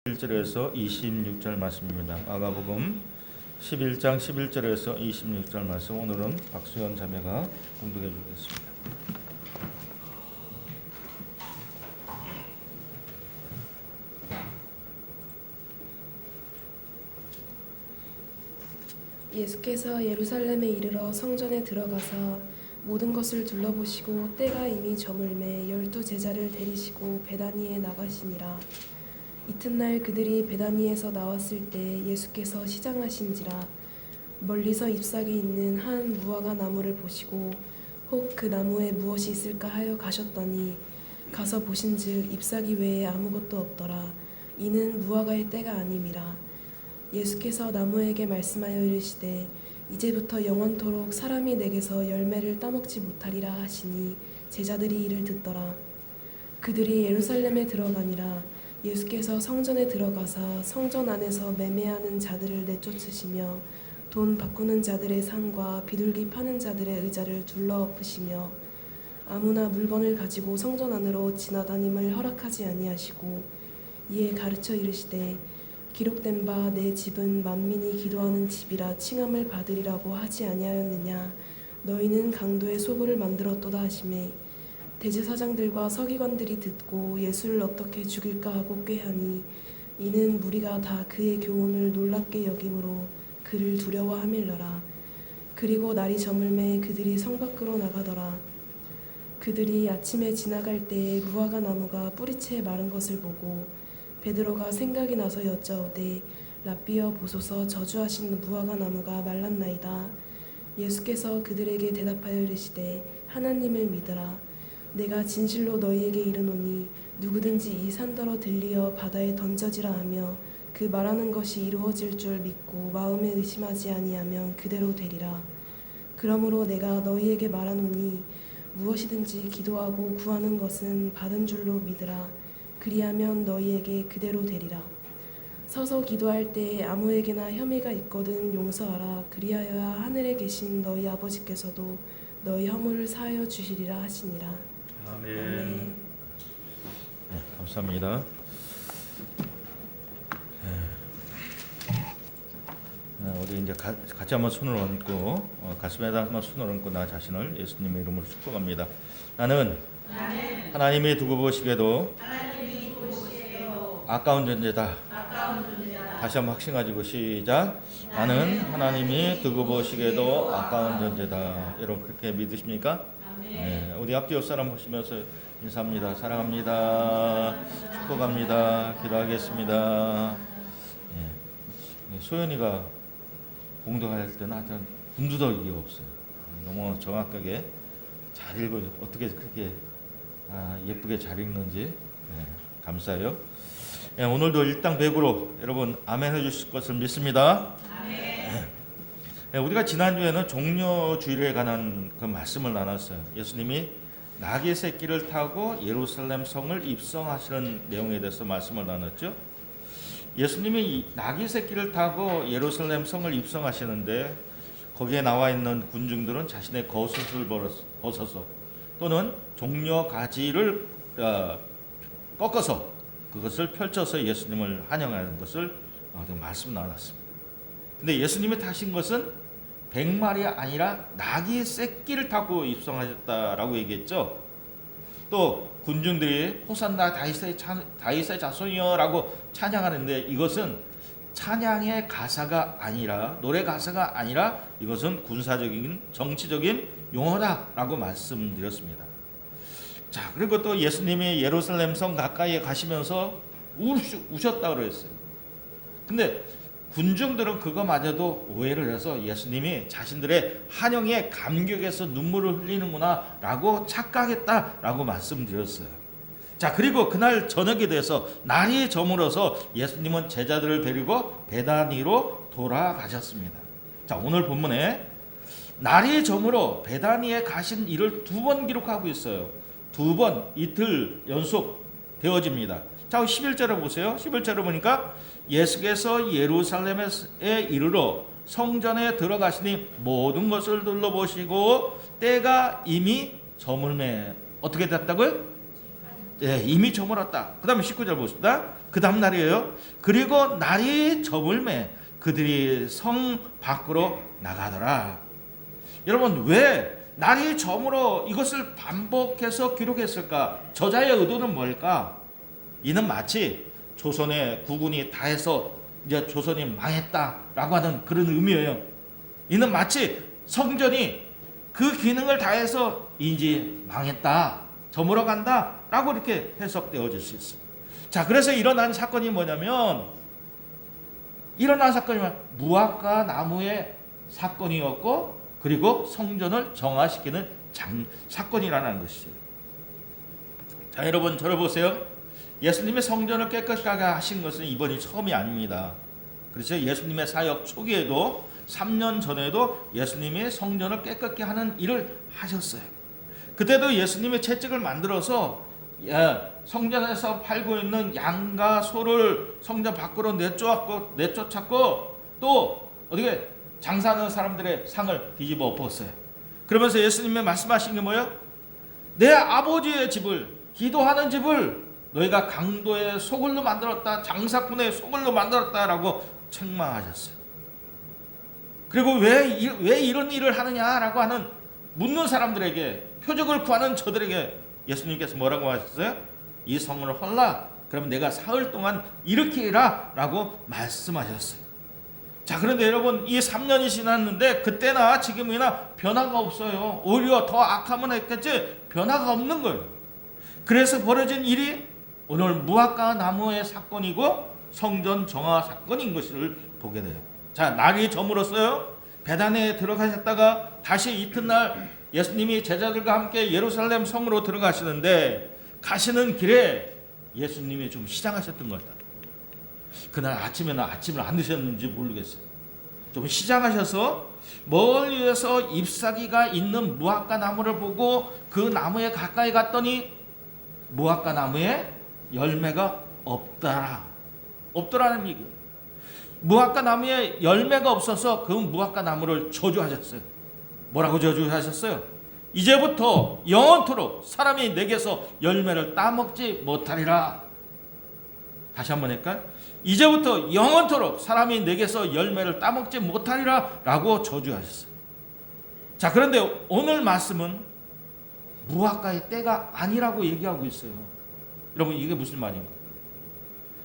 11절에서 26절 말씀입니다. 마가복음 11장 11절에서 26절 말씀, 오늘은 박수현 자매가 공독해 주겠습니다. 예수께서 예루살렘에 이르러 성전에 들어가사 모든 것을 둘러보시고 때가 이미 저물매 12 제자를 데리시고 베다니에 나가시니라. 이튿날 그들이 베다니에서 나왔을 때 예수께서 시장하신지라. 멀리서 잎사귀 있는 한 무화과 나무를 보시고 혹 그 나무에 무엇이 있을까 하여 가셨더니 가서 보신즉 잎사귀 외에 아무것도 없더라. 이는 무화과의 때가 아님이라. 예수께서 나무에게 말씀하여 이르시되 이제부터 영원토록 사람이 내게서 열매를 따먹지 못하리라 하시니 제자들이 이를 듣더라. 그들이 예루살렘에 들어가니라. 예수께서 성전에 들어가사 성전 안에서 매매하는 자들을 내쫓으시며 돈 바꾸는 자들의 상과 비둘기 파는 자들의 의자를 둘러 엎으시며 아무나 물건을 가지고 성전 안으로 지나다님을 허락하지 아니하시고 이에 가르쳐 이르시되 기록된 바 내 집은 만민이 기도하는 집이라 칭함을 받으리라고 하지 아니하였느냐. 너희는 강도의 소굴을 만들었도다 하시매 대제사장들과 서기관들이 듣고 예수를 어떻게 죽일까 하고 꾀하니 이는 무리가 다 그의 교훈을 놀랍게 여김으로 그를 두려워함일러라. 그리고 날이 저물매 그들이 성 밖으로 나가더라. 그들이 아침에 지나갈 때에 무화과 나무가 뿌리채 마른 것을 보고 베드로가 생각이 나서 여짜오되 랍비여 보소서 저주하신 무화과 나무가 말랐나이다. 예수께서 그들에게 대답하여 이르시되 하나님을 믿으라. 내가 진실로 너희에게 이르노니 누구든지 이 산더러 들리어 바다에 던져지라 하며 그 말하는 것이 이루어질 줄 믿고 마음에 의심하지 아니하면 그대로 되리라. 그러므로 내가 너희에게 말하노니 무엇이든지 기도하고 구하는 것은 받은 줄로 믿으라. 그리하면 너희에게 그대로 되리라. 서서 기도할 때에 아무에게나 혐의가 있거든 용서하라. 그리하여야 하늘에 계신 너희 아버지께서도 너희 허물을 사하여 주시리라 하시니라. 아멘. 아멘. 네, 감사합니다. 우리 이제 같이 한번 손을 얹고 가슴에다 한번 손을 얹고 나 자신을 예수님의 이름으로 축복합니다. 나는 하나님이 두고 보시기에도 아까운 존재다. 다시 한번 확신 가지고 시작. 나는 하나님이 두고 보시기에도 아까운 존재다. 여러분 그렇게 믿으십니까? 네, 우리 앞뒤 옆 사람 보시면서 인사합니다. 사랑합니다. 축복합니다. 기도하겠습니다. 네, 소연이가 공동할 때는 아주 군두더기가 없어요. 너무 정확하게 잘 읽어요. 어떻게 그렇게 예쁘게 잘 읽는지 감사해요. 네, 오늘도 일당 100으로 여러분 아멘 해주실 것을 믿습니다. 네, 우리가 지난주에는 종려주일에 관한 그 말씀을 나눴어요. 예수님이 나귀 새끼를 타고 예루살렘 성을 입성하시는 내용에 대해서 말씀을 나눴죠. 예수님이 나귀 새끼를 타고 예루살렘 성을 입성하시는데 거기에 나와 있는 군중들은 자신의 겉옷을 벗어서 또는 종려 가지를 꺾어서 그것을 펼쳐서 예수님을 환영하는 것을 말씀 나눴습니다. 근데 예수님이 타신 것은 100마리 아니라 나귀 새끼를 타고 입성하셨다라고 얘기했죠. 또 군중들이 호산나 다윗의 자손이여라고 찬양하는데 이것은 찬양의 가사가 아니라 노래 가사가 아니라 이것은 군사적인 정치적인 용어다라고 말씀드렸습니다. 자, 그리고 또 예수님이 예루살렘 성 가까이에 가시면서 우셨다고 그랬어요. 근데 군중들은 그거마저도 오해를 해서 예수님이 자신들의 환영에 감격해서 눈물을 흘리는구나 라고 착각했다라고 말씀드렸어요. 자, 그리고 그날 저녁이 돼서 날이 저물어서 예수님은 제자들을 데리고 베다니로 돌아가셨습니다. 자, 오늘 본문에 날이 저물어 베다니에 가신 일을 2번 기록하고 있어요. 2번 이틀 연속 되어집니다. 자, 11절을 보세요. 11절을 보니까 예수께서 예루살렘에 이르러 성전에 들어가시니 모든 것을 둘러보시고 때가 이미 저물매 어떻게 됐다고요? 네, 이미 저물었다. 그 다음에 19절 보십니다. 그 다음 날이에요. 그리고 날이 저물매 그들이 성 밖으로 나가더라. 여러분, 왜 날이 저물어 이것을 반복해서 기록했을까? 저자의 의도는 뭘까? 이는 마치 조선의 국군이 다 해서 이제 조선이 망했다라고 하는 그런 의미예요. 이는 마치 성전이 그 기능을 다해서 이제 망했다, 저물어 간다라고 이렇게 해석되어질 수 있어요. 자, 그래서 일어난 사건이 뭐냐면, 무화과 나무의 사건이었고, 그리고 성전을 정화시키는 사건이라는 것이죠. 자, 여러분, 저를 보세요. 예수님의 성전을 깨끗하게 하신 것은 이번이 처음이 아닙니다. 그래서 예수님의 사역 초기에도 3년 전에도 예수님이 성전을 깨끗게 하는 일을 하셨어요. 그때도 예수님의 채찍을 만들어서 성전에서 팔고 있는 양과 소를 성전 밖으로 내쫓았고 또 어떻게 장사하는 사람들의 상을 뒤집어 엎었어요. 그러면서 예수님이 말씀하신 게 뭐예요? 내 아버지의 집을, 기도하는 집을 너희가 강도의 소굴로 만들었다, 장사꾼의 소굴로 만들었다라고 책망하셨어요. 그리고 왜 이런 일을 하느냐라고 하는 묻는 사람들에게, 표적을 구하는 저들에게 예수님께서 뭐라고 하셨어요? 이 성을 헐라, 그러면 내가 사흘 동안 일으키리라 라고 말씀하셨어요. 자, 그런데 여러분, 이 3년이 지났는데 그때나 지금이나 변화가 없어요. 오히려 더 악하면 했겠지 변화가 없는 거예요. 그래서 벌어진 일이 오늘 무화과 나무의 사건이고 성전 정화 사건인 것을 보게 돼요. 자, 날이 저물었어요. 베다니에 들어가셨다가 다시 이튿날 예수님이 제자들과 함께 예루살렘 성으로 들어가시는데, 가시는 길에 예수님이 좀 시장하셨던 것 같아요. 그날 아침에는 아침을 안 드셨는지 모르겠어요. 좀 시장하셔서 멀리에서 잎사귀가 있는 무화과 나무를 보고 그 나무에 가까이 갔더니 무화과 나무에 열매가 없더라는 얘기예요. 무화과 나무에 열매가 없어서 그 무화과 나무를 저주하셨어요. 뭐라고 저주하셨어요? 이제부터 영원토록 사람이 내게서 열매를 따먹지 못하리라. 다시 한번 할까요? 이제부터 영원토록 사람이 내게서 열매를 따먹지 못하리라 라고 저주하셨어요. 자, 그런데 오늘 말씀은 무화과의 때가 아니라고 얘기하고 있어요. 여러분, 이게 무슨 말인가요?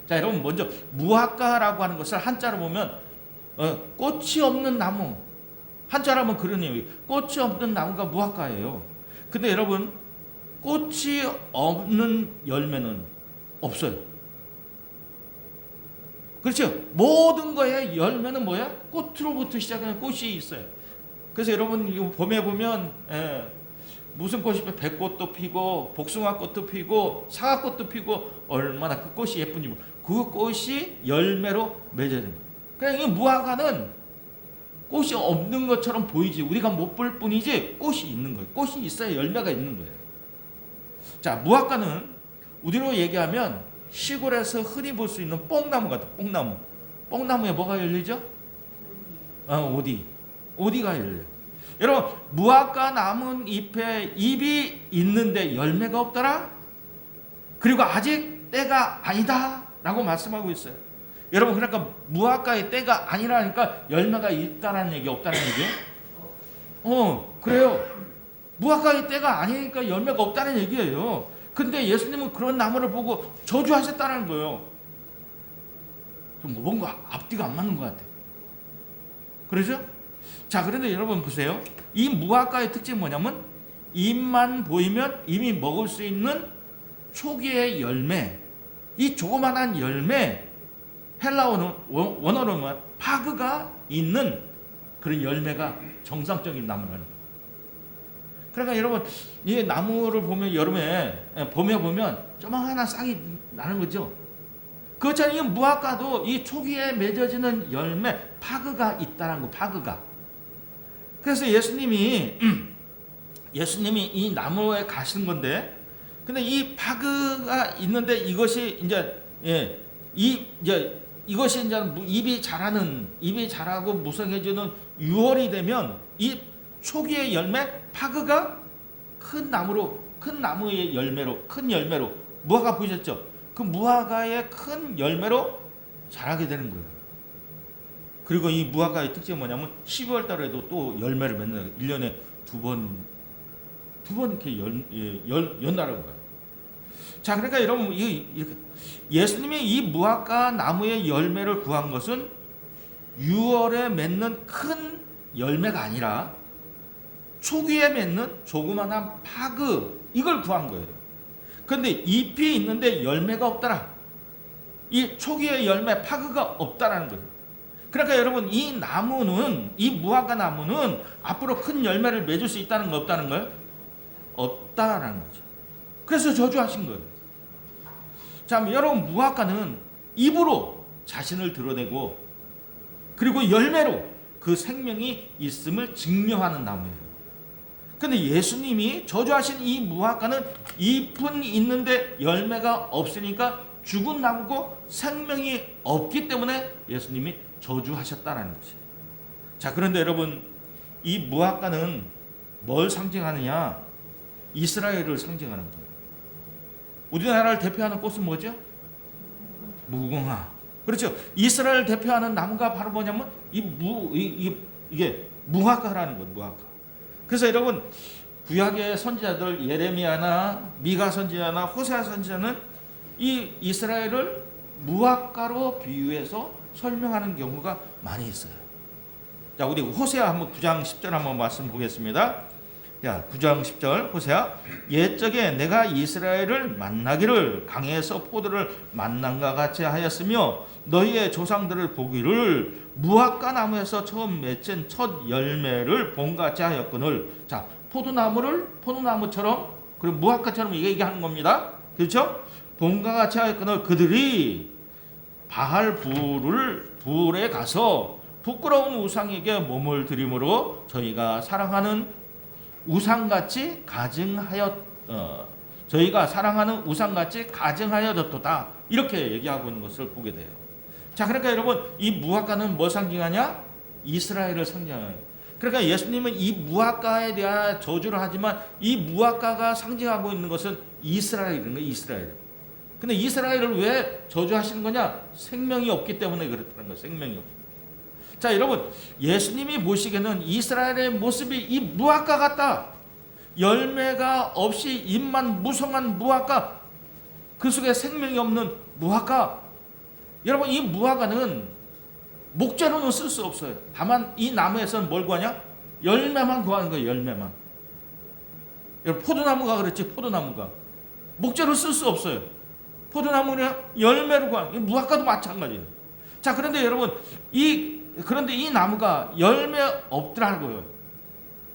자, 여러분, 먼저 무화과라고 하는 것을 한자로 보면 꽃이 없는 나무, 한자로 하면 그런 의미, 꽃이 없는 나무가 무화과예요. 근데 여러분, 꽃이 없는 열매는 없어요. 그렇죠? 모든 거에 열매는 뭐야? 꽃으로부터 시작하는 꽃이 있어요. 그래서 여러분, 이거 봄에 보면 무슨 꽃이 피고, 백꽃도 피고 복숭아꽃도 피고 사과꽃도 피고 얼마나 그 꽃이 예쁜지, 그 꽃이 열매로 맺어진 거예요. 그냥 이 무화과는 꽃이 없는 것처럼 보이지 우리가 못 볼 뿐이지 꽃이 있는 거예요. 꽃이 있어야 열매가 있는 거예요. 자, 무화과는 우리로 얘기하면 시골에서 흔히 볼 수 있는 뽕나무 같아. 뽕나무에 뭐가 열리죠? 오디가 열려요. 여러분, 무화과 나무 잎에 잎이 있는데 열매가 없더라? 그리고 아직 때가 아니다 라고 말씀하고 있어요. 여러분, 그러니까 무화과의 때가 아니라니까 열매가 있다는 얘기, 없다는 얘기? 그래요. 무화과의 때가 아니니까 열매가 없다는 얘기예요. 근데 예수님은 그런 나무를 보고 저주하셨다는 거예요. 좀 뭔가 앞뒤가 안 맞는 것 같아요. 그러죠? 자, 그런데 여러분 보세요. 이 무화과의 특징이 뭐냐면 잎만 보이면 이미 먹을 수 있는 초기의 열매, 이 조그만한 열매, 원어로는 파그가 있는 그런 열매가 정상적인 나무라는 거예요. 그러니까 여러분, 이 나무를 보면 여름에 봄에 보면 조그마한 싹이 나는 거죠. 그렇잖아요. 이 무화과도 이 초기에 맺어지는 열매, 파그가 있다는 거, 파그가. 그래서 예수님이 이 나무에 가시는 건데, 근데 이 파그가 있는데 이것이 이것이 잎이 자라고 무성해지는 6월이 되면 이 초기의 열매 파그가 큰 나무의 열매로, 큰 열매로, 무화과 보셨죠? 그 무화과의 큰 열매로 자라게 되는 거예요. 그리고 이 무화과의 특징이 뭐냐면 12월 달에도 또 열매를 맺는 1년에 두 번 이렇게 연다는 거예요. 자, 그러니까 여러분 이렇게 예수님이 이 무화과 나무의 열매를 구한 것은 6월에 맺는 큰 열매가 아니라 초기에 맺는 조그마한 파그 이걸 구한 거예요. 그런데 잎이 있는데 열매가 없더라. 이 초기의 열매 파그가 없다라는 거예요. 그러니까 여러분 이 나무는 이 무화과 나무는 앞으로 큰 열매를 맺을 수 있다는 거 없다는 거예요? 없다라는 거죠. 그래서 저주하신 거예요. 자, 여러분 무화과는 잎으로 자신을 드러내고 그리고 열매로 그 생명이 있음을 증명하는 나무예요. 근데 예수님이 저주하신 이 무화과는 잎은 있는데 열매가 없으니까 죽은 나무고 생명이 없기 때문에 예수님이 저주하셨다는 거지. 자, 그런데 여러분 이 무화과는 뭘 상징하느냐? 이스라엘을 상징하는 거예요. 우리나라를 대표하는 꽃은 뭐죠? 무궁화. 그렇죠. 이스라엘을 대표하는 나무가 바로 뭐냐면 이게 무화과라는 거예요. 무화과. 그래서 여러분 구약의 선지자들 예레미야나 미가 선지자나 호세아 선지자는 이 이스라엘을 무화과로 비유해서 설명하는 경우가 많이 있어요. 자, 우리 호세아 한번 9장 10절 한번 말씀 보겠습니다. 자, 9장 10절 호세아. 옛적에 내가 이스라엘을 만나기를 강에서 포도를 만난과 같이 하였으며 너희의 조상들을 보기를 무화과 나무에서 처음 맺은 첫 열매를 본같이 하였거늘. 자, 포도나무처럼 그리고 무화과처럼 얘기하는 겁니다. 그렇죠? 본과 같이 하였거늘 그들이 바알불에 가서 부끄러운 우상에게 몸을 드림으로 저희가 사랑하는 우상같이 가증하여졌도다. 이렇게 얘기하고 있는 것을 보게 돼요. 자, 그러니까 여러분 이 무화과는 뭘 상징하냐? 이스라엘을 상징하는. 그러니까 예수님은 이 무화과에 대한 저주를 하지만 이 무화과가 상징하고 있는 것은 이스라엘인 거예요. 이스라엘. 근데 이스라엘을 왜 저주하시는 거냐? 생명이 없기 때문에 그렇다는 거예요. 생명이 없. 자, 여러분 예수님이 보시기에는 이스라엘의 모습이 이 무화과 같다. 열매가 없이 잎만 무성한 무화과, 그 속에 생명이 없는 무화과. 여러분 이 무화과는 목재로는 쓸 수 없어요. 다만 이 나무에서는 뭘 구하냐? 열매만 구하는 거예요. 열매만. 여러분 포도나무가 그렇지. 포도나무가 목재로 쓸 수 없어요. 포도나무는 열매로 구하는. 무화과도 마찬가지예요. 자, 그런데 여러분 그런데 이 나무가 열매 없더라는 거예요.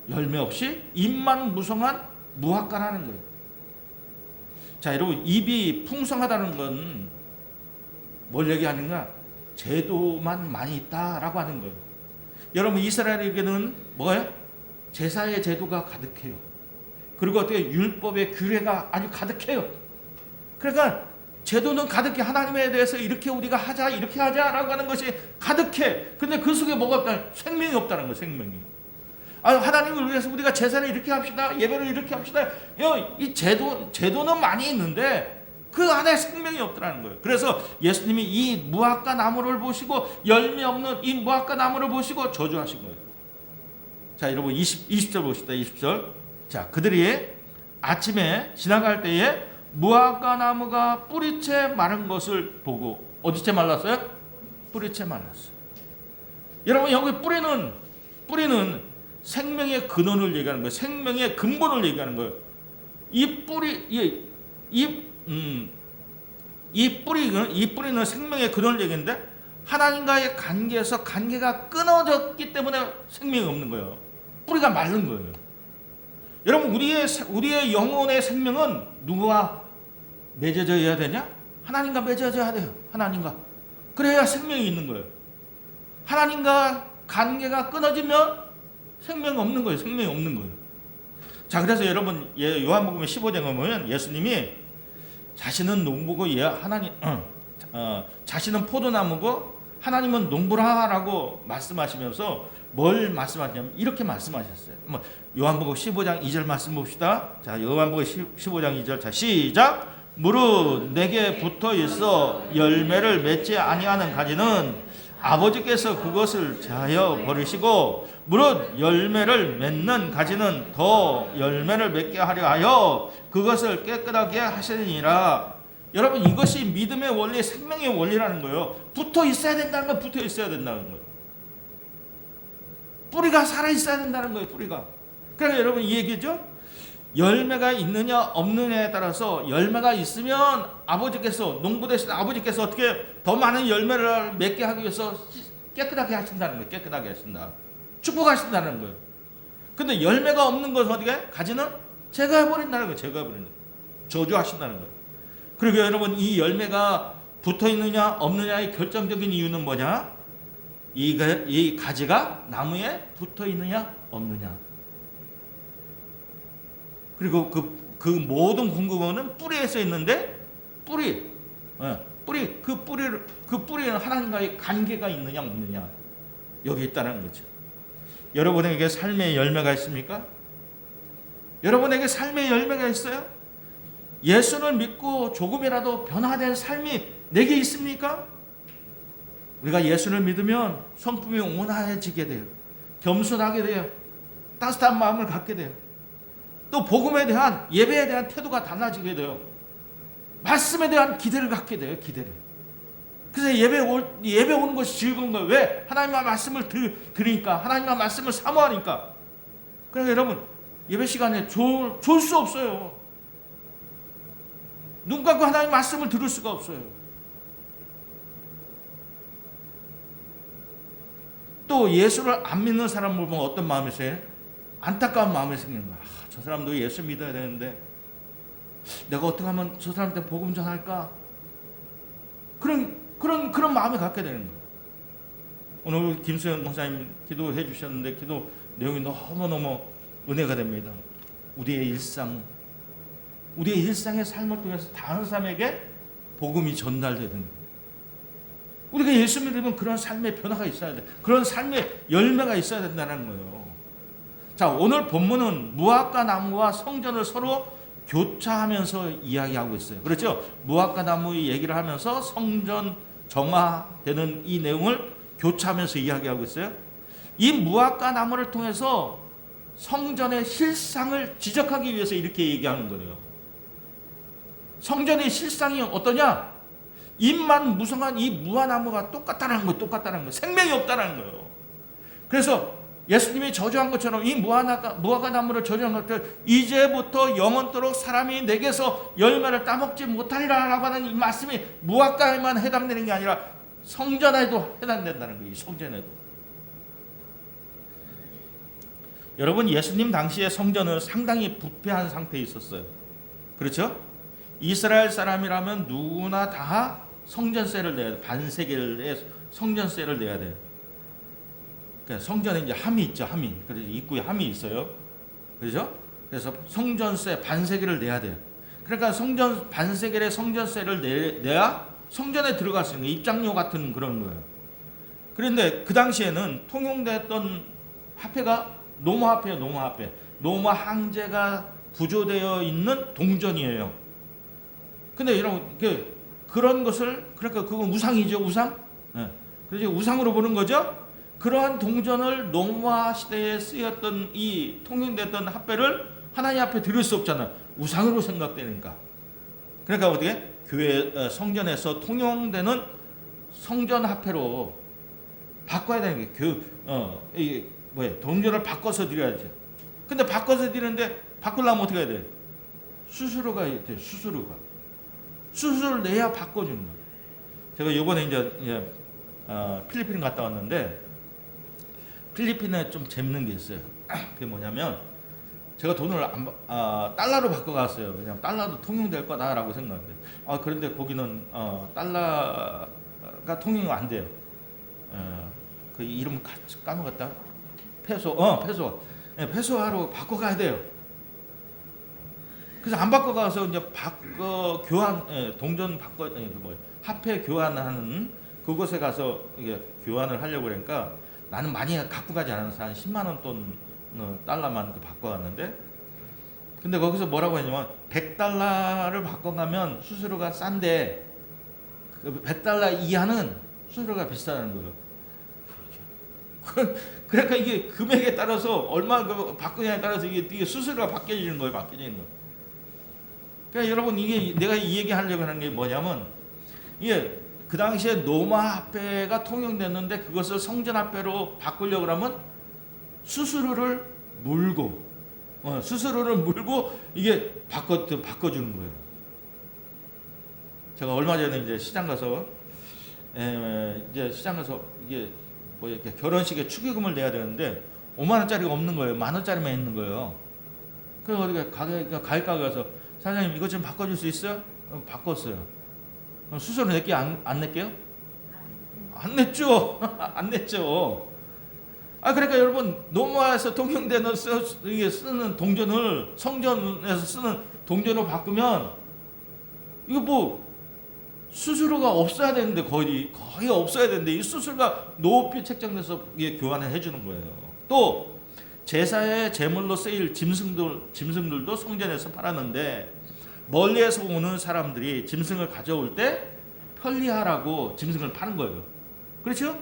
열매 없이 잎만 무성한 무화과라는 거예요. 자, 여러분 잎이 풍성하다는 건 뭘 얘기하는가? 제도만 많이 있다라고 하는 거예요. 여러분 이스라엘에게는 뭐예요? 제사의 제도가 가득해요. 그리고 어떻게 율법의 규례가 아주 가득해요. 그러니까 제도는 가득해. 하나님에 대해서 이렇게 우리가 하자, 이렇게 하자라고 하는 것이 가득해. 근데 그 속에 뭐가 없다? 생명이 없다는 거예요. 생명이. 하나님을 위해서 우리가 제사를 이렇게 합시다, 예배를 이렇게 합시다. 이 제도는 많이 있는데 그 안에 생명이 없더라는 거예요. 그래서 예수님이 이 무화과 나무를 보시고 열매 없는 이 무화과 나무를 보시고 저주하신 거예요. 자, 여러분 20절 봅시다. 20절. 자, 그들이 아침에 지나갈 때에 무화과 나무가 뿌리채 마른 것을 보고. 어디채 말랐어요? 뿌리채 말랐어요. 여러분 여기 뿌리는 생명의 근원을 얘기하는 거예요. 생명의 근본을 얘기하는 거예요. 이 뿌리는 생명의 근원을 얘기하는데 하나님과의 관계에서 관계가 끊어졌기 때문에 생명이 없는 거예요. 뿌리가 마른 거예요. 여러분 우리의 영혼의 생명은 누구와 맺어져야 되냐? 하나님과 맺어져야 돼요. 하나님과. 그래야 생명이 있는 거예요. 하나님과 관계가 끊어지면 생명이 없는 거예요. 생명이 없는 거예요. 자, 그래서 여러분 요한복음 15장에 보면 예수님이 자신은 농부고 자신은 포도나무고 하나님은 농부라라고 말씀하시면서 뭘 말씀하시냐면 이렇게 말씀하셨어요. 요한복음 15장 2절 말씀 봅시다. 자, 요한복음 15장 2절. 자, 시작. 무릇 내게 붙어 있어 열매를 맺지 아니하는 가지는 아버지께서 그것을 제하여 버리시고 무릇 열매를 맺는 가지는 더 열매를 맺게 하려 하여 그것을 깨끗하게 하시니라. 여러분, 이것이 믿음의 원리, 생명의 원리라는 거예요. 붙어 있어야 된다는 건 붙어 있어야 된다는 거예요. 뿌리가 살아 있어야 된다는 거예요. 뿌리가. 그러니까 여러분, 이 얘기죠. 열매가 있느냐 없느냐에 따라서 열매가 있으면 아버지께서, 농부 되신 아버지께서 어떻게 더 많은 열매를 맺게 하기 위해서 깨끗하게 하신다는 거예요. 깨끗하게 하신다. 축복하신다는 거예요. 근데 열매가 없는 것은 어떻게? 가지는 제거해버린다는 거예요. 제거해버린다. 저주하신다는 거예요. 그리고 여러분, 이 열매가 붙어 있느냐 없느냐의 결정적인 이유는 뭐냐? 이 가지가 나무에 붙어 있느냐 없느냐. 그리고 그 모든 궁극어는 뿌리에 써 있는데 그 뿌리는 하나님과의 관계가 있느냐 없느냐 여기 있다는 거죠. 여러분에게 삶의 열매가 있습니까? 여러분에게 삶의 열매가 있어요? 예수를 믿고 조금이라도 변화된 삶이 내게 있습니까? 우리가 예수를 믿으면 성품이 온화해지게 돼요. 겸손하게 돼요. 따뜻한 마음을 갖게 돼요. 또 복음에 대한, 예배에 대한 태도가 달라지게 돼요. 말씀에 대한 기대를 갖게 돼요. 기대를. 그래서 예배 오는 것이 즐거운 거예요. 왜? 하나님의 말씀을 들으니까, 하나님의 말씀을 사모하니까. 그러니까 여러분, 예배 시간에 졸 수 없어요. 눈 감고 하나님의 말씀을 들을 수가 없어요. 또 예수를 안 믿는 사람을 보면 어떤 마음이 생겨요? 안타까운 마음이 생기는 거야. 저 사람도 예수 믿어야 되는데 내가 어떻게 하면 저 사람한테 복음 전할까? 그런 마음을 갖게 되는 거예요. 오늘 김수현 목사님 기도해 주셨는데 기도 내용이 너무너무 은혜가 됩니다. 우리의 일상의 삶을 통해서 다른 사람에게 복음이 전달되는 거예요. 우리가 예수 믿으면 그런 삶의 변화가 있어야 돼. 그런 삶의 열매가 있어야 된다는 거예요. 자, 오늘 본문은 무화과 나무와 성전을 서로 교차하면서 이야기하고 있어요. 그렇죠? 무화과 나무 얘기를 하면서 성전 정화되는 이 내용을 교차하면서 이야기하고 있어요. 이 무화과 나무를 통해서 성전의 실상을 지적하기 위해서 이렇게 얘기하는 거예요. 성전의 실상이 어떠냐? 잎만 무성한 이 무화나무가 똑같다는 거예요. 생명이 없다는 거예요. 그래서 예수님이 저주한 것처럼 이 무화과 나무를 저주한 것처럼 이제부터 영원토록 사람이 내게서 열매를 따먹지 못하리라 라고 하는 이 말씀이 무화과에만 해당되는 게 아니라 성전에도 해당된다는 거예요. 이 성전에도. 여러분, 예수님 당시에 성전은 상당히 부패한 상태에 있었어요. 그렇죠? 이스라엘 사람이라면 누구나 다 성전세를 내야 돼요. 반세겔의 성전세를 내야 돼요. 그러니까 성전에 이제 함이 있죠. 함이. 그래서 입구에 함이 있어요. 그렇죠? 그래서 성전세 반세겔을 내야 돼요. 그러니까 반세겔의 성전세를 내야 성전에 들어갈 수 있는 입장료 같은 그런 거예요. 그런데 그 당시에는 통용됐던 화폐가 노마화폐예요. 노마화폐. 노마 항제가 부조되어 있는 동전이에요. 근데 여러분, 그런 것을, 그러니까 그건 우상이죠, 우상? 네. 그래서 우상으로 보는 거죠? 그러한 동전을 노마 시대에 쓰였던 이 통용됐던 화폐를 하나님 앞에 드릴 수 없잖아요. 우상으로 생각되니까. 그러니까 어떻게? 성전에서 통용되는 성전 화폐로 바꿔야 되는 게, 동전을 바꿔서 드려야죠. 근데 바꿔서 드리는데, 바꾸려면 어떻게 해야 돼? 수수료가 있대, 수수료를 내야 바꿔주는 거예요. 제가 이번에 이제 필리핀 갔다 왔는데, 필리핀에 좀 재밌는 게 있어요. 그게 뭐냐면, 제가 돈을 달러로 바꿔갔어요. 그냥 달러도 통용될 거다라고 생각했는데, 그런데 거기는 달러가 통용이 안 돼요. 그 이름 까먹었다. 페소. 네, 페소화로 바꿔가야 돼요. 그래서 안 바꿔가서 이제 동전 화폐 교환하는 그곳에 가서 이게 교환을 하려고 그러니까 나는 많이 갖고 가지 않아서 한 10만 원 돈 달러만 바꿔왔는데 근데 거기서 뭐라고 했냐면 100달러를 바꿔가면 수수료가 싼데 그 100달러 이하는 수수료가 비싸다는 거예요. 그러니까 이게 금액에 따라서 얼마 바꾸냐에 따라서 이게 수수료가 바뀌어지는 거예요. 바뀌어지는 거. 그러니까 여러분 이게 내가 이 얘기 하려고 하는 게 뭐냐면 이게 그 당시에 로마 화폐가 통용됐는데 그것을 성전 화폐로 바꾸려고 하면 수수료를 물고 이게 바꿔주는 거예요. 제가 얼마 전에 이제 시장 가서 이게 뭐 이렇게 결혼식에 축의금을 내야 되는데 5만 원짜리가 없는 거예요. 만 원짜리만 있는 거예요. 그래서 어디 가게 가서 사장님 이거 좀 바꿔줄 수 있어요? 바꿨어요. 수수료 낼게요? 안 낼게요? 안 냈죠. 안 냈죠. 그러니까 여러분 로마에서 통용되는 쓰는 동전을 성전에서 쓰는 동전으로 바꾸면 이거 뭐 수수료가 없어야 되는데 거의 없어야 되는데 이 수수료가 높이 책정돼서 이게 교환을 해주는 거예요. 또 제사의 제물로 쓰일 짐승들도 성전에서 팔았는데 멀리에서 오는 사람들이 짐승을 가져올 때 편리하라고 짐승을 파는 거예요. 그렇죠?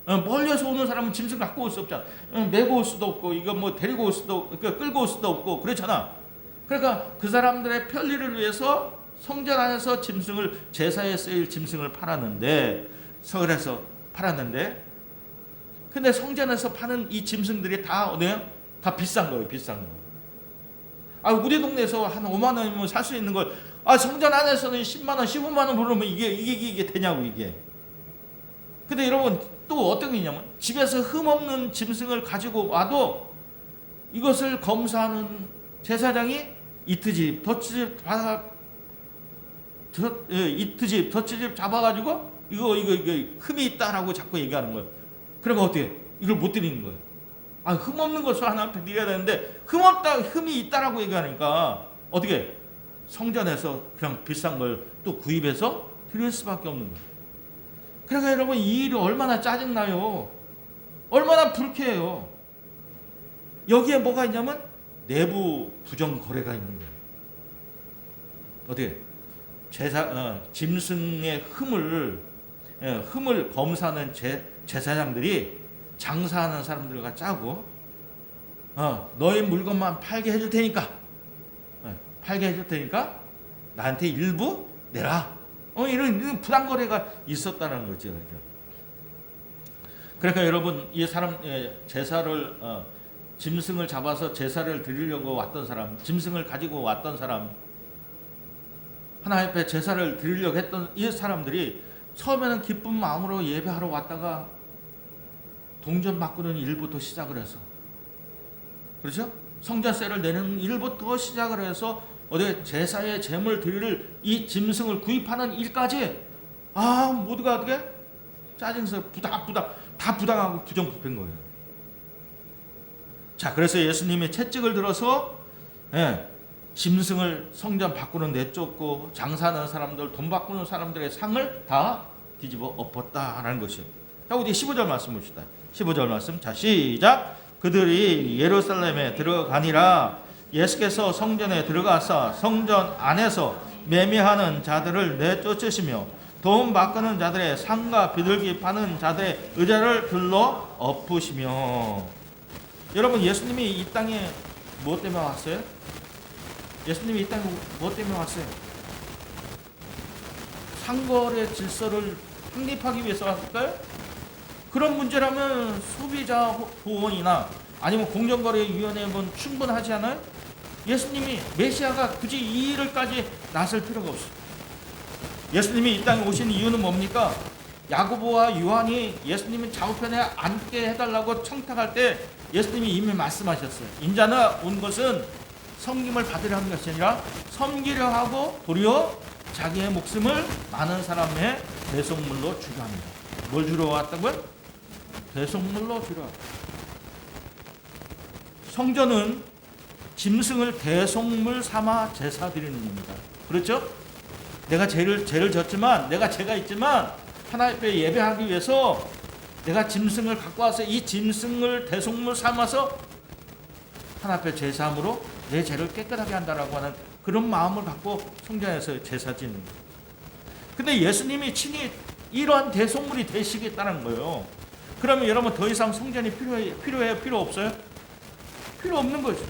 멀리에서 오는 사람은 짐승 갖고 올 수 없잖아. 메고 올 수도 없고 이거 뭐 데리고 올 수도 끌고 올 수도 없고 그렇잖아. 그러니까 그 사람들의 편리를 위해서 성전 안에서 제사에 쓰일 짐승을 팔았는데 서울에서 팔았는데 근데 성전에서 파는 이 짐승들이 다 어디요? 다 비싼 거예요. 비싼 거. 우리 동네에서 한 5만 원이면 살 수 있는 걸 성전 안에서는 10만 원, 15만 원 부르면 이게 되냐고 이게. 근데 여러분 또 어떤 게 있냐면 집에서 흠없는 짐승을 가지고 와도 이것을 검사하는 제사장이 이트집, 덧치집 잡아가지고 이거 흠이 있다라고 자꾸 얘기하는 거예요. 그러면 어떻게? 이걸 못 드리는 거예요. 흠 없는 것을 하나 앞에 드려야 되는데 흠이 있다라고 얘기하니까 어떻게? 성전에서 그냥 비싼 걸 또 구입해서 드릴 수밖에 없는 거예요. 그러니까 여러분 이 일이 얼마나 짜증나요. 얼마나 불쾌해요. 여기에 뭐가 있냐면 내부 부정 거래가 있는 거예요. 어떻게? 짐승의 흠을 검사하는 제사장들이 장사하는 사람들과 짜고 너희 물건만 팔게 해줄 테니까 나한테 일부 내라. 이런 부당거래가 있었다는 거죠. 그러니까 여러분 이 사람 제사를 짐승을 잡아서 제사를 드리려고 왔던 사람, 짐승을 가지고 왔던 사람, 하나님 앞에 제사를 드리려고 했던 이 사람들이 처음에는 기쁜 마음으로 예배하러 왔다가 동전 바꾸는 일부터 시작을 해서, 그렇죠? 성전세를 내는 일부터 시작을 해서 어디 제사의 제물 드릴 이 짐승을 구입하는 일까지 모두가 어떻게 짜증서 다 부당하고 부정부패인 거예요. 자, 그래서 예수님이 채찍을 들어서 짐승을 성전 밖으로 내쫓고 장사하는 사람들, 돈 바꾸는 사람들의 상을 다 뒤집어 엎었다라는 것이요. 자, 우리 15절 말씀 봅시다. 15절 말씀. 자, 시작. 그들이 예루살렘에 들어가니라. 예수께서 성전에 들어가서 성전 안에서 매매하는 자들을 내쫓으시며 돈 바꾸는 자들의 상과 비둘기 파는 자들의 의자를 불러 엎으시며. 여러분 예수님이 이 땅에 무엇 때문에 왔어요? 예수님이 이 땅에 무엇 때문에 왔어요? 상거래 질서를 확립하기 위해서 왔을까요? 그런 문제라면 소비자 보호원이나 아니면 공정거래위원회는 충분하지 않아요? 예수님이 메시아가 굳이 이 일을까지 나설 필요가 없어요. 예수님이 이 땅에 오신 이유는 뭡니까? 야고보와 요한이 예수님이 좌우편에 앉게 해달라고 청탁할 때 예수님이 이미 말씀하셨어요. 인자는 온 것은 섬김을 받으려 하는 것이 아니라 섬기려 하고 도리어 자기의 목숨을 많은 사람의 대속물로 주려 합니다. 뭘 주러 왔다고요? 대속물로 주러 왔다. 성전은 짐승을 대속물 삼아 제사 드리는 겁니다. 그렇죠? 내가 죄를 졌지만, 내가 죄가 있지만 하나님 앞에 예배하기 위해서 내가 짐승을 갖고 와서 이 짐승을 대속물 삼아서 하나님 앞에 제사함으로 내 죄를 깨끗하게 한다라고 하는 그런 마음을 갖고 성전에서 제사 짓는 거예요. 근데 예수님이 친히 이러한 대속물이 되시겠다는 거예요. 그러면 여러분 더 이상 성전이 필요해요? 필요 없어요? 필요 없는 거죠.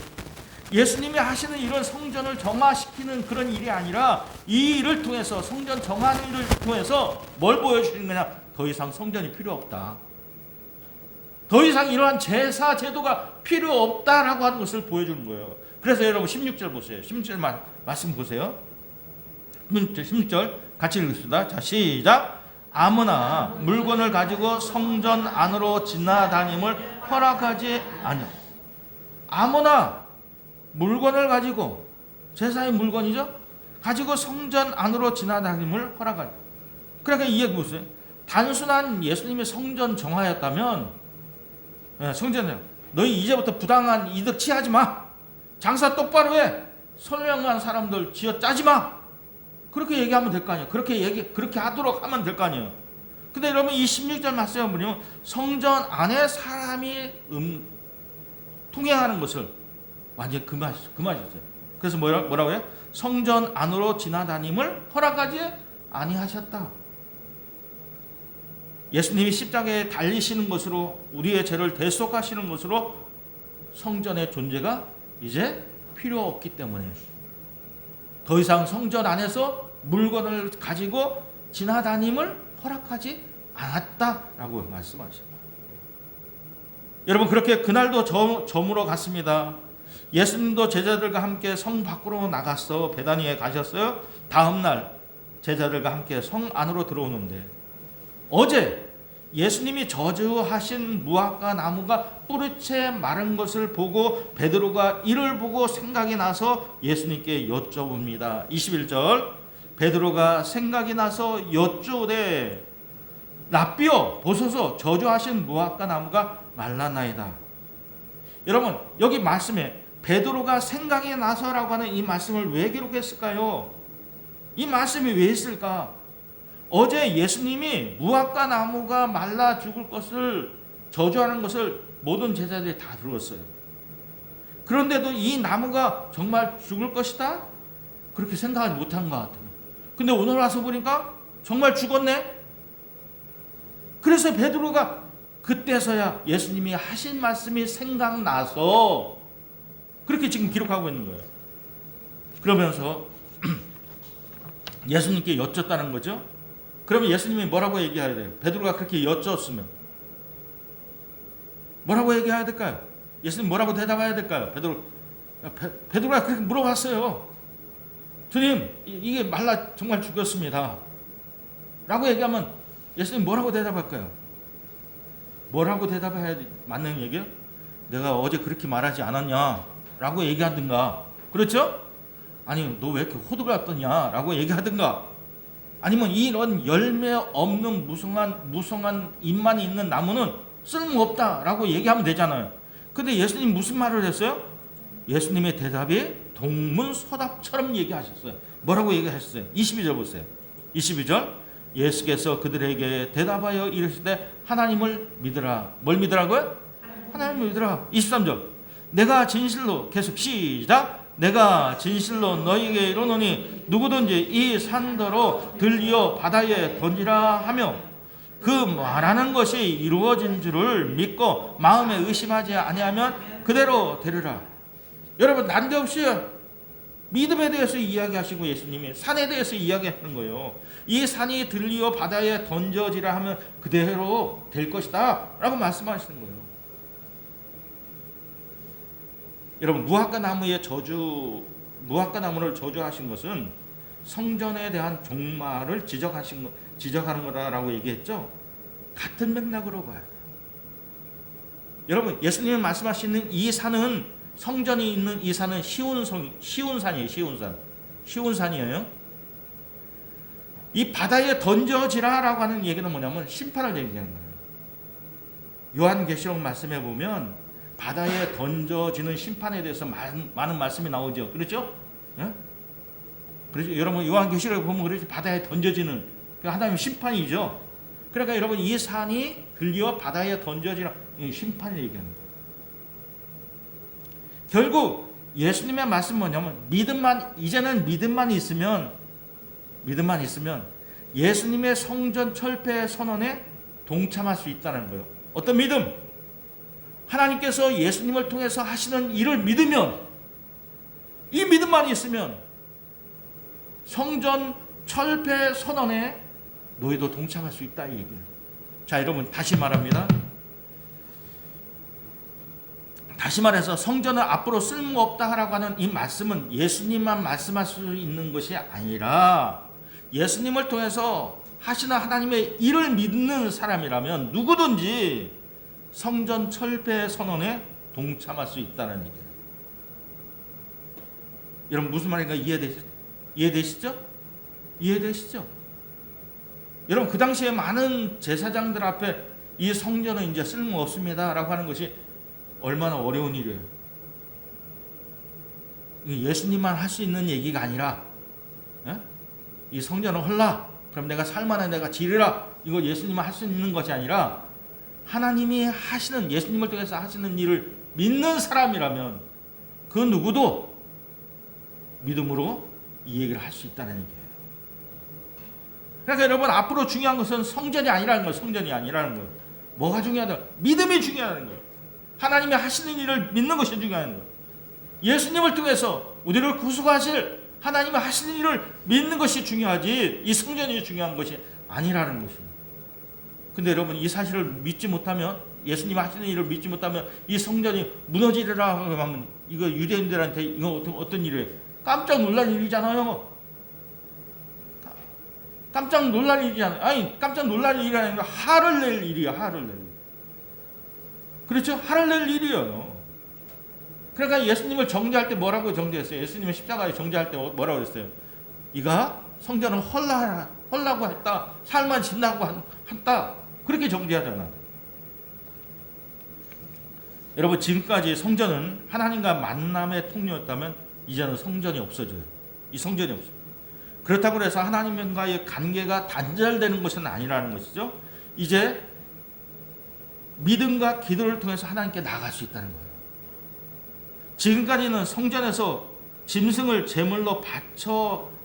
예수님이 하시는 이런 성전을 정화시키는 그런 일이 아니라 이 일을 통해서, 성전 정하는 일을 통해서 뭘 보여주는 거냐? 더 이상 성전이 필요 없다. 더 이상 이러한 제사 제도가 필요 없다라고 하는 것을 보여주는 거예요. 그래서 여러분 16절 보세요. 16절 말씀 보세요. 16절 같이 읽겠습니다. 자, 시작. 아무나 물건을 가지고 성전 안으로 지나다님을 허락하지 아니요. 아무나 물건을 가지고, 제사의 물건이죠, 가지고 성전 안으로 지나다님을 허락하지. 그러니까 이해 보세요. 단순한 예수님의 성전 정화였다면, 성전, 너희 이제부터 부당한 이득 취하지 마, 장사 똑바로 해, 선량한 사람들 쥐어 짜지 마, 그렇게 얘기하면 될 거 아니에요. 그렇게 하도록 하면 될 거 아니에요. 근데 여러분 이 16절 말씀을 보면 성전 안에 사람이 통행하는 것을 완전히 금하셨어요. 그래서 뭐라고요? 성전 안으로 지나다님을 허락하지 아니하셨다. 예수님이 십자가에 달리시는 것으로, 우리의 죄를 대속하시는 것으로 성전의 존재가 이제 필요 없기 때문에 더 이상 성전 안에서 물건을 가지고 지나다님을 허락하지 않았다라고 말씀하십니다. 여러분, 그렇게 그날도 저물어 갔습니다. 예수님도 제자들과 함께 성 밖으로 나갔어 베다니에 가셨어요. 다음 날 제자들과 함께 성 안으로 들어오는데, 어제 예수님이 저주하신 무화과 나무가 뿌리채 마른 것을 보고 베드로가 이를 보고 생각이 나서 예수님께 여쭤봅니다. 21절, 베드로가 생각이 나서 여쭈되 랍비여 보소서, 저주하신 무화과 나무가 말랐나이다. 여러분, 여기 말씀에 베드로가 생각이 나서라고 하는 이 말씀을 왜 기록했을까요? 이 말씀이 왜 있을까? 어제 예수님이 무화과 나무가 말라 죽을 것을 저주하는 것을 모든 제자들이 다 들었어요. 그런데도 이 나무가 정말 죽을 것이다? 그렇게 생각하지 못한 것 같아요. 근데 오늘 와서 보니까 정말 죽었네? 그래서 베드로가 그때서야 예수님이 하신 말씀이 생각나서 그렇게 지금 기록하고 있는 거예요. 그러면서 예수님께 여쭙다는 거죠. 그러면 예수님이 뭐라고 얘기해야 돼요? 베드로가 그렇게 여쭈었으면 뭐라고 얘기해야 될까요? 예수님 뭐라고 대답해야 될까요? 베드로가 그렇게 물어봤어요. 주님, 이게 말라 정말 죽었습니다 라고 얘기하면 예수님 뭐라고 대답할까요? 뭐라고 대답해야 맞는 얘기예요? 내가 어제 그렇게 말하지 않았냐 라고 얘기하든가, 그렇죠? 아니 너 왜 이렇게 호들갑 떠냐 라고 얘기하든가, 아니면 이런 열매 없는 무성한 잎만이 있는 나무는 쓸모없다 라고 얘기하면 되잖아요. 근데 예수님 무슨 말을 했어요? 예수님의 대답이 동문서답처럼 얘기하셨어요. 뭐라고 얘기하셨어요? 22절 보세요. 22절, 예수께서 그들에게 대답하여 이르시되 하나님을 믿으라. 뭘 믿으라고요? 하나님을 믿으라. 23절, 내가 진실로, 계속 시작, 내가 진실로 너희에게 이르노니 누구든지 이 산더러 들리어 바다에 던지라 하며 그 말하는 것이 이루어진 줄을 믿고 마음에 의심하지 아니하면 그대로 되리라. 여러분, 난데없이 믿음에 대해서 이야기하시고 예수님이 산에 대해서 이야기하는 거예요. 이 산이 들리어 바다에 던져지라 하면 그대로 될 것이다 라고 말씀하시는 거예요. 여러분, 무화과 나무를 저주하신 것은 성전에 대한 종말을 지적하는 거다라고 얘기했죠. 같은 맥락으로 봐야 돼요. 여러분, 예수님이 말씀하시는 이 산은, 성전이 있는 이 산은 시온산이에요. 시온산이에요. 이 바다에 던져지라라고 하는 얘기는 뭐냐면 심판을 얘기하는 거예요. 요한계시록 말씀에 보면 바다에 던져지는 심판에 대해서 많은 말씀이 나오죠. 그렇죠? 예? 그렇죠? 여러분, 요한계시록에 보면 그렇죠. 바다에 던져지는 하나님의 심판이죠. 그러니까 여러분, 이 산이 들려 바다에 던져지는 심판을 얘기하는 거예요. 결국 예수님의 말씀 뭐냐면 이제는 믿음만 있으면 예수님의 성전 철폐 선언에 동참할 수 있다는 거예요. 어떤 믿음? 하나님께서 예수님을 통해서 하시는 일을 믿으면, 이 믿음만 있으면 성전 철폐 선언에 너희도 동참할 수 있다, 이 얘기예요. 자, 여러분, 다시 말합니다. 다시 말해서 성전은 앞으로 쓸모없다라고 하는 이 말씀은 예수님만 말씀할 수 있는 것이 아니라 예수님을 통해서 하시는 하나님의 일을 믿는 사람이라면 누구든지 성전 철폐 선언에 동참할 수 있다는 얘기예요. 여러분, 무슨 말인가 이해되시죠? 여러분, 그 당시에 많은 제사장들 앞에 이 성전은 이제 쓸모없습니다라고 하는 것이 얼마나 어려운 일이에요. 예수님만 할 수 있는 얘기가 아니라, 이 성전은 헐라, 그럼 내가 살만한 내가 지르라, 이거 예수님만 할 수 있는 것이 아니라 하나님이 하시는, 예수님을 통해서 하시는 일을 믿는 사람이라면 그 누구도 믿음으로 이 얘기를 할 수 있다는 얘기예요. 그러니까 여러분, 앞으로 중요한 것은 성전이 아니라는 거예요. 성전이 아니라는 거예요. 뭐가 중요하다? 믿음이 중요하다는 거예요. 하나님이 하시는 일을 믿는 것이 중요한 거예요. 예수님을 통해서 우리를 구속하실 하나님이 하시는 일을 믿는 것이 중요하지, 이 성전이 중요한 것이 아니라는 것입니다. 근데 여러분, 이 사실을 믿지 못하면, 예수님이 하시는 일을 믿지 못하면 이 성전이 무너지리라 하면 이거 유대인들한테 이거 어떤 일이에요? 깜짝 놀랄 일이잖아요. 깜짝 놀랄 일이잖아요. 아니, 깜짝 놀랄 일이 아니라 화를 낼 일이야, 화를 낼 일. 그렇죠? 화를 낼 일이에요. 그러니까 예수님을 정죄할 때 뭐라고 정죄했어요? 예수님을 십자가에 정죄할 때 뭐라고 했어요? 이가 성전은 헐라고 했다, 살만 진다고 했다, 그렇게 정죄하잖아. 여러분, 지금까지 성전은 하나님과 만남의 통로였다면 이제는 성전이 없어져요. 이 성전이 없어요. 그렇다고 해서 하나님과의 관계가 단절되는 것은 아니라는 것이죠. 이제 믿음과 기도를 통해서 하나님께 나아갈 수 있다는 거예요. 지금까지는 성전에서 짐승을 제물로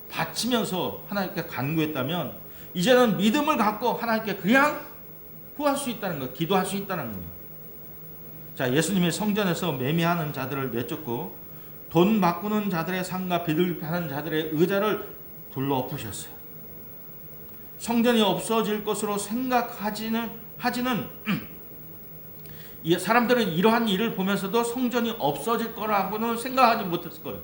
바치면서 하나님께 간구했다면 이제는 믿음을 갖고 하나님께 그냥 구할 수 있다는 거예요. 기도할 수 있다는 거예요. 자, 예수님이 성전에서 매매하는 자들을 내쫓고 돈 바꾸는 자들의 상과 비둘기파는 자들의 의자를 둘러엎으셨어요. 성전이 없어질 것으로 생각하지는 사람들은 이러한 일을 보면서도 성전이 없어질 거라고는 생각하지 못했을 거예요.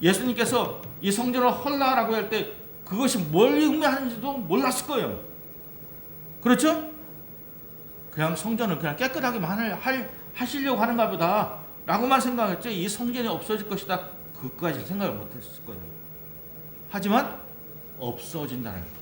예수님께서 이 성전을 헐라라고 할 때 그것이 뭘 의미하는지도 몰랐을 거예요. 그렇죠? 그냥 성전을 그냥 깨끗하게만 하시려고 하는가 보다 라고만 생각했지, 이 성전이 없어질 것이다, 그것까지 생각을 못했을 거예요. 하지만 없어진다는 거예요.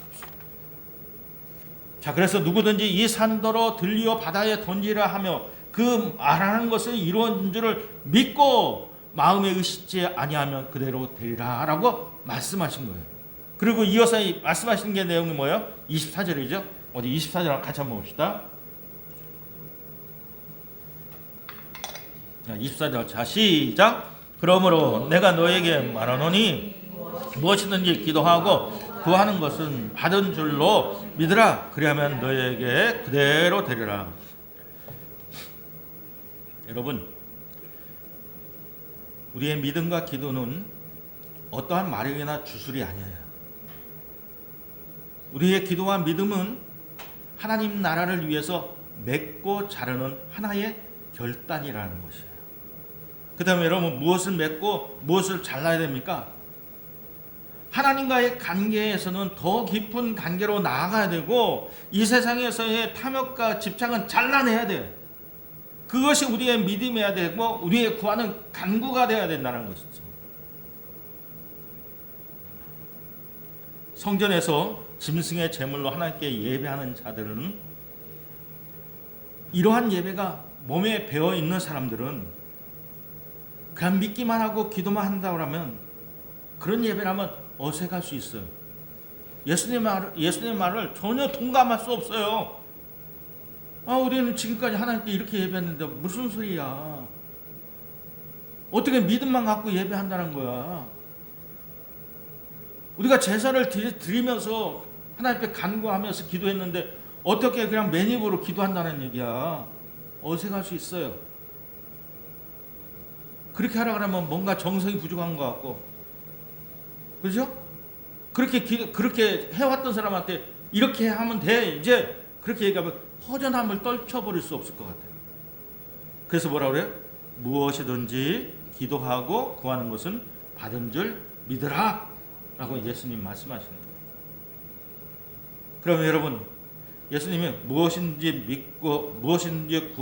자, 그래서 누구든지 이 산더러 들리어 바다에 던지라 하며 그 말하는 것을 이루어진 줄을 믿고 마음에 의심치 아니하면 그대로 되리라 라고 말씀하신 거예요. 그리고 이어서 말씀하신 게 내용이 뭐예요? 24절이죠. 어디 24절 같이 한번 봅시다. 24절, 자, 시작. 그러므로 내가 너에게 말하노니 무엇이든지 기도하고 구하는 것은 받은 줄로 믿으라. 그리하면 너에게 그대로 되리라. 여러분, 우리의 믿음과 기도는 어떠한 마력이나 주술이 아니에요. 우리의 기도와 믿음은 하나님 나라를 위해서 맺고 자르는 하나의 결단이라는 것이에요. 그 다음에 여러분, 무엇을 맺고 무엇을 잘라야 됩니까? 하나님과의 관계에서는 더 깊은 관계로 나아가야 되고 이 세상에서의 탐욕과 집착은 잘라내야 돼. 그것이 우리의 믿음이어야 되고 우리의 구하는 간구가 되어야 된다는 것이죠. 성전에서 짐승의 제물로 하나님께 예배하는 자들은, 이러한 예배가 몸에 배어 있는 사람들은 그냥 믿기만 하고 기도만 한다고 하면 그런 예배라면 어색할 수 있어요. 예수님의 말을 전혀 동감할 수 없어요. 우리는 지금까지 하나님께 이렇게 예배했는데 무슨 소리야? 어떻게 믿음만 갖고 예배한다는 거야? 우리가 제사를 드리면서 하나님 앞에 간구하면서 기도했는데 어떻게 그냥 맨입으로 기도한다는 얘기야? 어색할 수 있어요. 그렇게 하라 그러면 뭔가 정성이 부족한 것 같고, 그렇죠? 그렇게 해왔던 사람한테 이렇게 하면 돼, 이제 그렇게 얘기하면 허전함을 떨쳐버릴 수 없을 것 같아요. 그래서 뭐라 그래요? 무엇이든지 기도하고 구하는 것은 받은 줄 믿으라 라고 예수님 말씀하시는 거예요. 그러면 여러분, 예수님이 무엇인지 믿고 무엇인지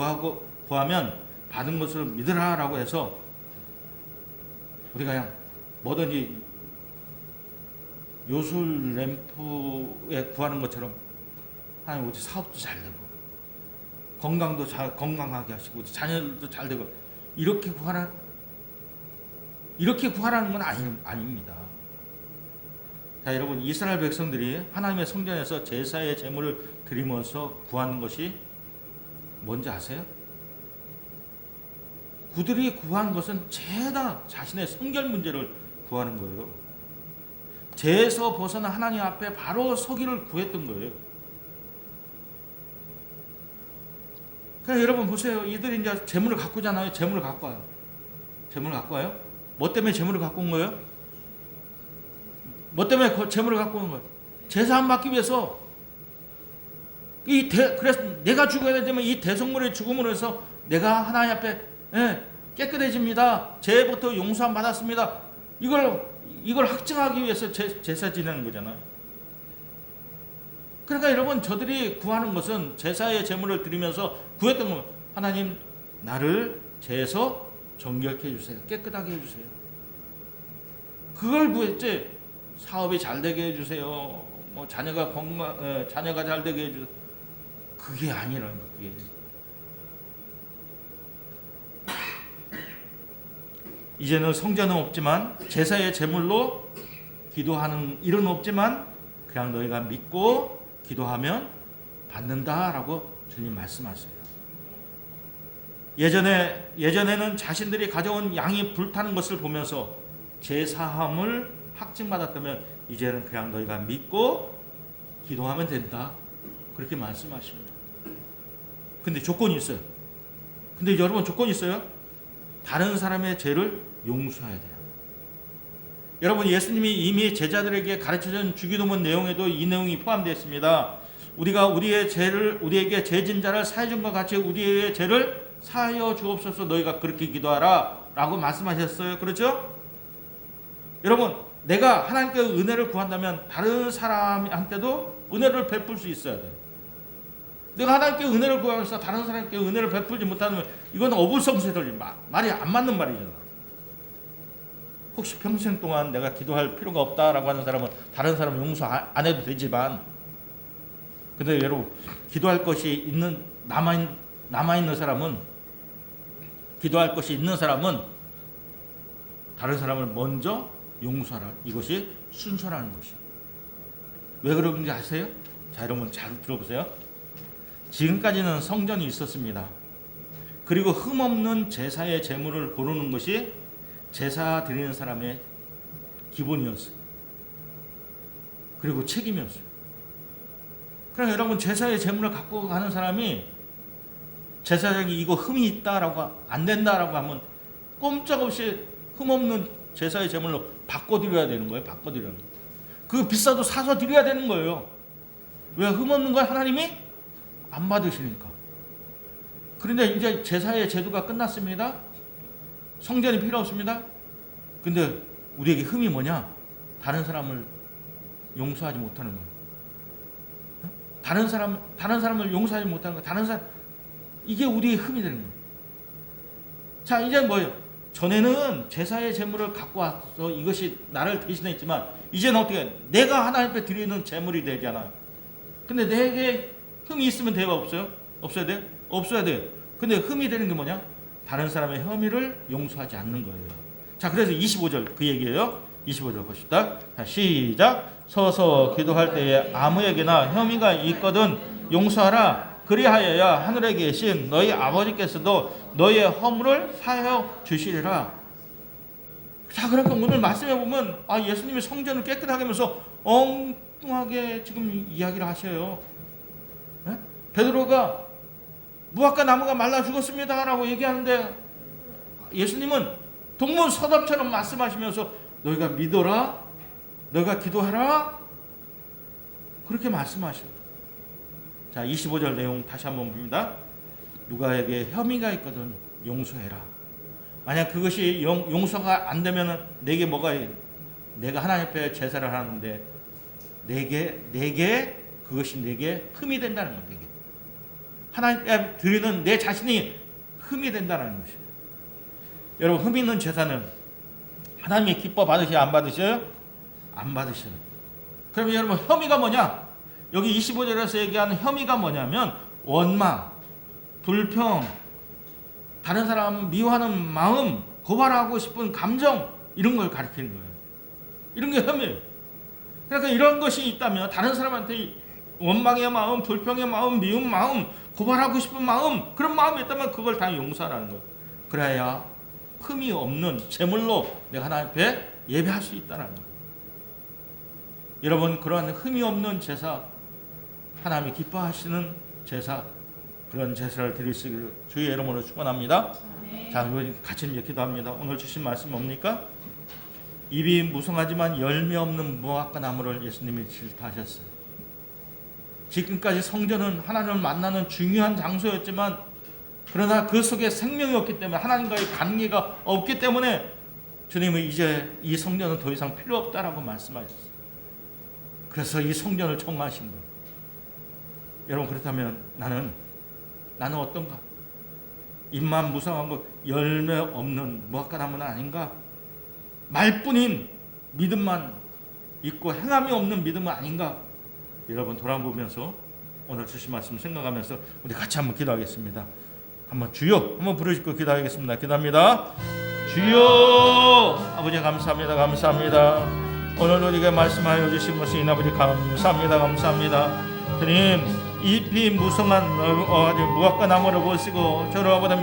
구하면 받은 것을 믿으라 라고 해서 우리가 그냥 뭐든지 요술 램프에 구하는 것처럼 하나님 우리 사업도 잘 되고 건강도 잘 건강하게 하시고 우리 자녀들도 잘 되고 이렇게 구하라는 건 아닙니다. 자, 여러분, 이스라엘 백성들이 하나님의 성전에서 제사의 제물을 드리면서 구하는 것이 뭔지 아세요? 그들이 구한 것은 죄다 자신의 성결 문제를 구하는 거예요. 죄에서 벗어나 하나님 앞에 바로 서기를 구했던 거예요. 그러니까 여러분 보세요. 이들이 이제 재물을 갖고 오잖아요. 재물을 갖고 와요. 재물을 갖고 와요. 뭐 때문에 재물을 갖고 온 거예요? 뭐 때문에 재물을 갖고 온 거예요? 제사 안 받기 위해서. 그래서 내가 죽어야 되면 이 대속물의 죽음으로 해서 내가 하나님 앞에 깨끗해집니다. 죄부터 용서함 받았습니다. 이걸 확증하기 위해서 제사 지내는 거잖아요. 그러니까 여러분, 저들이 구하는 것은 제사의 제물을 드리면서 구했던 건 하나님, 나를 죄에서 정결케 해주세요. 깨끗하게 해주세요. 그걸 구했지. 사업이 잘 되게 해주세요. 뭐 자녀가 잘 되게 해주세요. 그게 아니라는 거. 그게. 이제는 성전은 없지만 제사의 제물로 기도하는 일은 없지만 그냥 너희가 믿고 기도하면 받는다라고 주님 말씀하세요. 예전에는 자신들이 가져온 양이 불타는 것을 보면서 제사함을 확증받았다면 이제는 그냥 너희가 믿고 기도하면 된다. 그렇게 말씀하십니다. 근데 조건이 있어요. 근데 여러분, 조건이 있어요. 다른 사람의 죄를 용서해야 돼요. 여러분, 예수님이 이미 제자들에게 가르쳐준 주기도문 내용에도 이 내용이 포함되어 있습니다. 우리가 우리에게 죄진 자를 사해 준 것 같이 우리의 죄를 사하여 주옵소서. 너희가 그렇게 기도하라 라고 말씀하셨어요. 그렇죠? 여러분, 내가 하나님께 은혜를 구한다면 다른 사람한테도 은혜를 베풀 수 있어야 돼요. 내가 하나님께 은혜를 구하면서 다른 사람께 은혜를 베풀지 못하면 이건 어불성설이 말이 안 맞는 말이잖아. 혹시 평생 동안 내가 기도할 필요가 없다라고 하는 사람은 다른 사람 용서 안 해도 되지만, 근데 여러분, 기도할 것이 남아있는 사람은, 기도할 것이 있는 사람은 다른 사람을 먼저 용서하라. 이것이 순서라는 것이에요. 왜 그런지 아세요? 자, 여러분 잘 들어보세요. 지금까지는 성전이 있었습니다. 그리고 흠없는 제사의 제물을 고르는 것이 제사 드리는 사람의 기본이었어요. 그리고 책임이었어요. 그러니까 여러분, 제사의 제물을 갖고 가는 사람이 제사장이 이거 흠이 있다라고 안 된다라고 하면 꼼짝없이 흠없는 제사의 제물로 바꿔드려야 되는 거예요. 바꿔드려야 돼요. 그 비싸도 사서 드려야 되는 거예요. 왜? 흠없는 걸 하나님이 안 받으시니까. 그런데 이제 제사의 제도가 끝났습니다. 성전이 필요 없습니다. 근데 우리에게 흠이 뭐냐? 다른 사람을 용서하지 못하는 거예요. 다른 사람을 용서하지 못하는 거. 다른 사람, 이게 우리의 흠이 되는 거예요. 자, 이제 뭐예요? 전에는 제사의 제물을 갖고 와서 이것이 나를 대신했지만 이제는 어떻게? 내가 하나님 앞에 드리는 제물이 되잖아요. 근데 내게 흠이 있으면 돼요? 없어요? 없어야 돼요? 없어야 돼요. 근데 흠이 되는 게 뭐냐? 다른 사람의 혐의를 용서하지 않는 거예요. 자, 그래서 25절 그 얘기예요. 25절 보십시다. 자, 시작. 서서 기도할 때에 아무에게나 혐의가 있거든 용서하라. 그리하여야 하늘에 계신 너희 아버지께서도 너희의 허물을 사하여 주시리라. 자, 그러니까 오늘 말씀해 보면 예수님이 성전을 깨끗하게 하면서 엉뚱하게 지금 이야기를 하셔요. 네? 베드로가 무화과 나무가 말라 죽었습니다라고 얘기하는데 예수님은 동문서답처럼 말씀하시면서 너희가 믿어라, 너희가 기도하라, 그렇게 말씀하십니다. 자, 25절 내용 다시 한번 봅니다. 누가에게 혐의가 있거든 용서해라. 만약 그것이 용서가 안 되면 내게 뭐가, 내가 하나님 앞에 제사를 하는데 내게 그것이 내게 흠이 된다는 것. 내게 하나님 앞에 드리는 내 자신이 흠이 된다는 것이에요. 여러분, 흠 있는 제사는 하나님이 기뻐 받으셔요, 안 받으셔요? 안 받으셔요. 그러면 여러분, 혐의가 뭐냐? 여기 25절에서 얘기하는 혐의가 뭐냐면 원망, 불평, 다른 사람 미워하는 마음, 고발하고 싶은 감정, 이런 걸 가리키는 거예요. 이런 게 혐의예요. 그러니까 이런 것이 있다면 다른 사람한테 원망의 마음, 불평의 마음, 미운 마음, 고발하고 싶은 마음, 그런 마음이 있다면 그걸 다 용서하라는 거예요. 그래야 흠이 없는 제물로 내가 하나님 앞에 예배할 수 있다는 거예요. 여러분, 그러한 흠이 없는 제사, 하나님이 기뻐하시는 제사, 그런 제사를 드릴 수 있기를 주의 이름으로 축원합니다. 자, 우리 같이 이제 기도합니다. 오늘 주신 말씀 뭡니까? 입이 무성하지만 열매 없는 무화과 나무를 예수님이 질타하셨어요. 지금까지 성전은 하나님을 만나는 중요한 장소였지만, 그러나 그 속에 생명이 없기 때문에, 하나님과의 관계가 없기 때문에 주님은 이제 이 성전은 더 이상 필요 없다라고 말씀하셨어요. 그래서 이 성전을 청하신 거예요. 여러분, 그렇다면 나는 어떤가? 입만 무성하고 열매 없는 무화과 나무는 아닌가? 말뿐인 믿음만 있고 행함이 없는 믿음은 아닌가? 여러분, 돌아보면서 오늘 주신 말씀 생각하면서 우리 같이 한번 기도하겠습니다. 한번 주여 한번 부르시고 기도하겠습니다. 기도합니다. 주여, 아버지 감사합니다. 감사합니다. 오늘 우리에게 말씀하여 주신 것이 아버지 감사합니다. 감사합니다. 주님, 잎이 무성한 무화과 나무를 보시고 저를 아버지